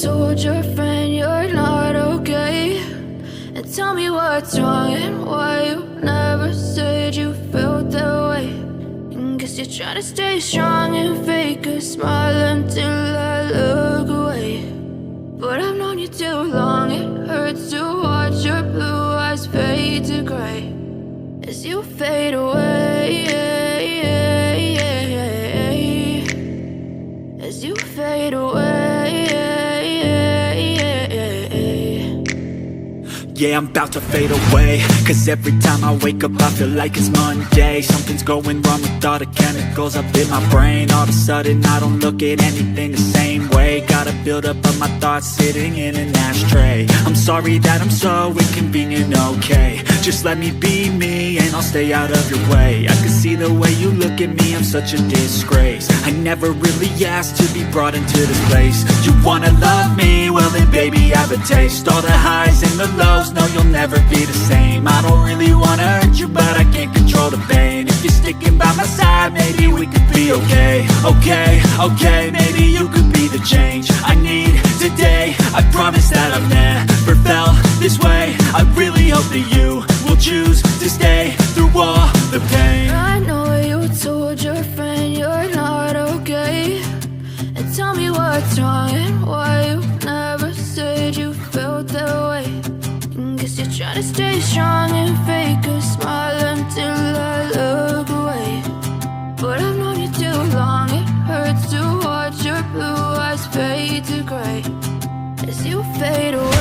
told your friend you're not okay? And tell me what's wrong and why you never said you felt that way. And guess you're trying to stay strong and fake a smile until I look away. But I've known you too long, it hurts to watch your blue eyes fade to gray as you fade away, as you fade away. Yeah, I'm about to fade away, cause every time I wake up I feel like it's Monday. Something's going wrong with all the chemicals up in my brain. All of a sudden I don't look at anything the same way. Got a build up of my thoughts sitting in an ashtray. I'm sorry that I'm so inconvenient, okay? Just let me be me and I'll stay out of your way. I can see the way you look at me, I'm such a disgrace. I never really asked to be brought into this place. You wanna love me? Well then baby I have a taste. All the highs and the lows, no you'll never be the same. I don't really wanna hurt you but I can't control the pain. If you're sticking by my side maybe we could be okay. Okay, maybe you could be the change I need today. I promise that I've never felt this way. I really hope that you will choose to stay through all the pain. I know you told your friend you're not okay. And tell me what's wrong and why you never said you felt that way. And guess you're trying to stay strong and fake a smile until I look away. But I've known you too long, it hurts to watch your blue eyes fade to gray as you fade away.